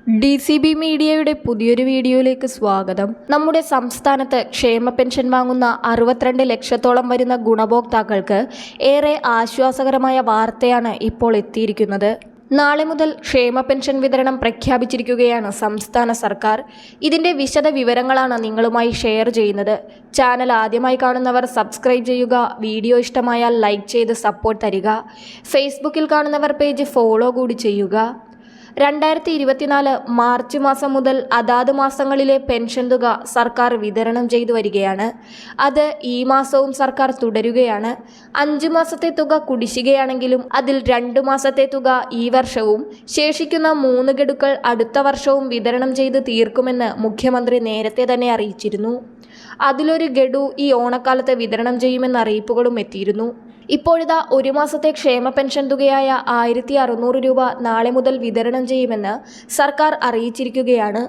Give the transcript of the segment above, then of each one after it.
DCB മീഡിയയുടെ പുതിയൊരു വീഡിയോയിലേക്ക് സ്വാഗതം. നമ്മുടെ സംസ്ഥാനത്ത് ക്ഷേമ പെൻഷൻ വാങ്ങുന്ന 62 ലക്ഷത്തോളം വരുന്ന ഗുണഭോക്താക്കൾക്ക് ഏറെ ആശ്വാസകരമായ വാർത്തയാണ് ഇപ്പോൾ എത്തിയിരിക്കുന്നത്. നാളെ മുതൽ ക്ഷേമ പെൻഷൻ വിതരണം പ്രഖ്യാപിച്ചിരിക്കുകയാണ് സംസ്ഥാന സർക്കാർ. ഇതിൻ്റെ വിശദ വിവരങ്ങളാണ് നിങ്ങളുമായി ഷെയർ ചെയ്യുന്നത്. ചാനൽ ആദ്യമായി കാണുന്നവർ സബ്സ്ക്രൈബ് ചെയ്യുക. വീഡിയോ ഇഷ്ടമായാൽ ലൈക്ക് ചെയ്ത് സപ്പോർട്ട് തരിക. ഫേസ്ബുക്കിൽ കാണുന്നവർ പേജ് ഫോളോ കൂടി ചെയ്യുക. 2024 മാർച്ച് മാസം മുതൽ അതാത് മാസങ്ങളിലെ പെൻഷൻ തുക സർക്കാർ വിതരണം ചെയ്തു വരികയാണ്. അത് ഈ മാസവും സർക്കാർ തുടരുകയാണ്. 5 മാസത്തെ തുക കുടിശ്ശികയാണെങ്കിലും അതിൽ 2 മാസത്തെ തുക ഈ വർഷവും ശേഷിക്കുന്ന 3 ഗഡുക്കൾ അടുത്ത വർഷവും വിതരണം ചെയ്ത് തീർക്കുമെന്ന് മുഖ്യമന്ത്രി നേരത്തെ തന്നെ അറിയിച്ചിരുന്നു. അതിലൊരു ഗഡു ഈ ഓണക്കാലത്ത് വിതരണം ചെയ്യുമെന്ന അറിയിപ്പുകളും എത്തിയിരുന്നു. ഇപ്പോഴിതാ 1 മാസത്തെ ക്ഷേമ പെൻഷൻ തുകയായ 1600 രൂപ നാളെ മുതൽ വിതരണം ചെയ്യുമെന്ന് സർക്കാർ അറിയിച്ചിരിക്കുകയാണ്.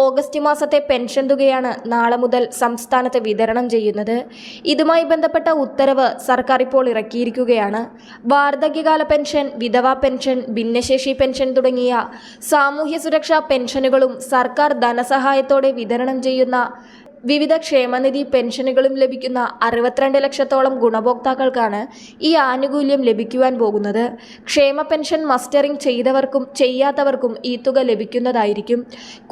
ഓഗസ്റ്റ് മാസത്തെ പെൻഷൻ തുകയാണ് നാളെ മുതൽ സംസ്ഥാനത്ത് വിതരണം ചെയ്യുന്നത്. ഇതുമായി ബന്ധപ്പെട്ട ഉത്തരവ് സർക്കാർ ഇപ്പോൾ ഇറക്കിയിരിക്കുകയാണ്. വാർദ്ധക്യകാല പെൻഷൻ, വിധവാ പെൻഷൻ, ഭിന്നശേഷി പെൻഷൻ തുടങ്ങിയ സാമൂഹ്യ സുരക്ഷാ പെൻഷനുകളും സർക്കാർ ധനസഹായത്തോടെ വിതരണം ചെയ്യുന്ന വിവിധ ക്ഷേമനിധി പെൻഷനുകളും ലഭിക്കുന്ന 62 ലക്ഷത്തോളം ഗുണഭോക്താക്കൾക്കാണ് ഈ ആനുകൂല്യം ലഭിക്കുവാൻ പോകുന്നത്. ക്ഷേമ പെൻഷൻ മസ്റ്ററിംഗ് ചെയ്തവർക്കും ചെയ്യാത്തവർക്കും ഈ തുക ലഭിക്കുന്നതായിരിക്കും.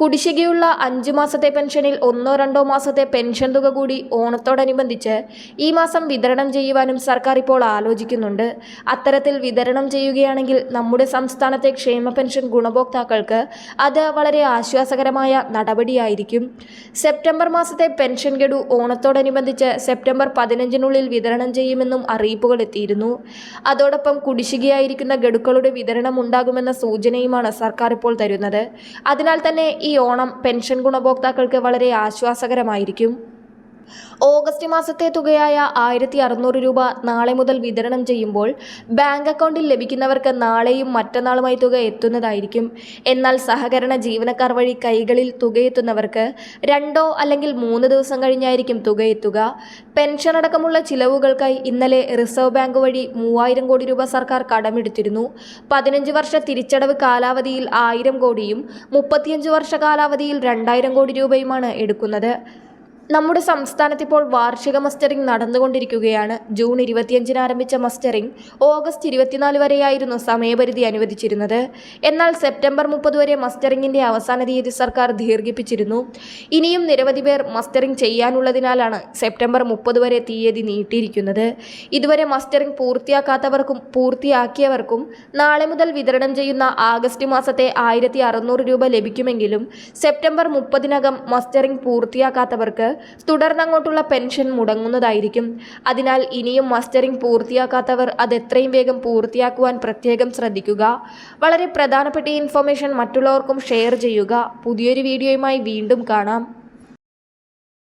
കുടിശ്ശികയുള്ള 5 മാസത്തെ പെൻഷനിൽ 1-2 മാസത്തെ പെൻഷൻ തുക കൂടി ഓണത്തോടനുബന്ധിച്ച് ഈ മാസം വിതരണം ചെയ്യുവാനും സർക്കാർ ഇപ്പോൾ ആലോചിക്കുന്നുണ്ട്. അത്തരത്തിൽ വിതരണം ചെയ്യുകയാണെങ്കിൽ നമ്മുടെ സംസ്ഥാനത്തെ ക്ഷേമ പെൻഷൻ ഗുണഭോക്താക്കൾക്ക് അത് വളരെ ആശ്വാസകരമായ നടപടിയായിരിക്കും. സെപ്റ്റംബർ മാസത്തെ പെൻഷൻ ഗഡു ഓണത്തോടനുബന്ധിച്ച് സെപ്റ്റംബർ 15-നുള്ളിൽ വിതരണം ചെയ്യുമെന്നും അറിയിപ്പുകൾ എത്തിയിരുന്നു. അതോടൊപ്പം കുടിശ്ശികയായിരിക്കുന്ന ഗഡുക്കളുടെ വിതരണം ഉണ്ടാകുമെന്ന സൂചനയുമാണ് സർക്കാർ ഇപ്പോൾ തരുന്നത്. അതിനാൽ തന്നെ ഈ ഓണം പെൻഷൻ ഗുണഭോക്താക്കൾക്ക് വളരെ ആശ്വാസകരമായിരിക്കും. ഓഗസ്റ്റ് മാസത്തെ തുകയായ 1600 രൂപ നാളെ മുതൽ വിതരണം ചെയ്യുമ്പോൾ ബാങ്ക് അക്കൗണ്ടിൽ ലഭിക്കുന്നവർക്ക് നാളെയും മറ്റന്നാളുമായി തുക എത്തുന്നതായിരിക്കും. എന്നാൽ സഹകരണ ജീവനക്കാർ വഴി കൈകളിൽ തുകയെത്തുന്നവർക്ക് 2 അല്ലെങ്കിൽ 3 ദിവസം കഴിഞ്ഞായിരിക്കും തുക എത്തുക. പെൻഷൻ അടക്കമുള്ള ചിലവുകൾക്കായി ഇന്നലെ റിസർവ് ബാങ്ക് വഴി 3000 കോടി രൂപ സർക്കാർ കടമെടുത്തിരുന്നു. 15 വർഷ തിരിച്ചടവ് കാലാവധിയിൽ 1000 കോടിയും 35 വർഷ കാലാവധിയിൽ 2000 കോടി രൂപയുമാണ് എടുക്കുന്നത്. നമ്മുടെ സംസ്ഥാനത്ത് ഇപ്പോൾ വാർഷിക മസ്റ്ററിംഗ് നടന്നുകൊണ്ടിരിക്കുകയാണ്. ജൂൺ 25-ന് ആരംഭിച്ച മസ്റ്ററിംഗ് ഓഗസ്റ്റ് 24 വരെയായിരുന്നു സമയപരിധി അനുവദിച്ചിരുന്നത്. എന്നാൽ സെപ്റ്റംബർ 30 വരെ മസ്റ്ററിംഗിന്റെ അവസാന തീയതി സർക്കാർ ദീർഘിപ്പിച്ചിരുന്നു. ഇനിയും നിരവധി പേർ മസ്റ്ററിംഗ് ചെയ്യാനുള്ളതിനാലാണ് സെപ്റ്റംബർ 30 വരെ തീയതി നീട്ടിയിരിക്കുന്നത്. ഇതുവരെ മസ്റ്ററിംഗ് പൂർത്തിയാക്കാത്തവർക്കും പൂർത്തിയാക്കിയവർക്കും നാളെ മുതൽ വിതരണം ചെയ്യുന്ന ആഗസ്റ്റ് മാസത്തെ 1600 രൂപ ലഭിക്കുമെങ്കിലും സെപ്റ്റംബർ 30-നകം മസ്റ്ററിംഗ് പൂർത്തിയാക്കാത്തവർക്ക് തുടർന്നങ്ങോട്ടുള്ള പെൻഷൻ മുടങ്ങുന്നതായിരിക്കും. അതിനാൽ ഇനിയും മസ്റ്ററിംഗ് പൂർത്തിയാക്കാത്തവർ അത് എത്രയും വേഗം പൂർത്തിയാക്കുവാൻ പ്രത്യേകം ശ്രദ്ധിക്കുക. വളരെ പ്രധാനപ്പെട്ട ഇൻഫർമേഷൻ മറ്റുള്ളവർക്കും ഷെയർ ചെയ്യുക. പുതിയൊരു വീഡിയോയുമായി വീണ്ടും കാണാം.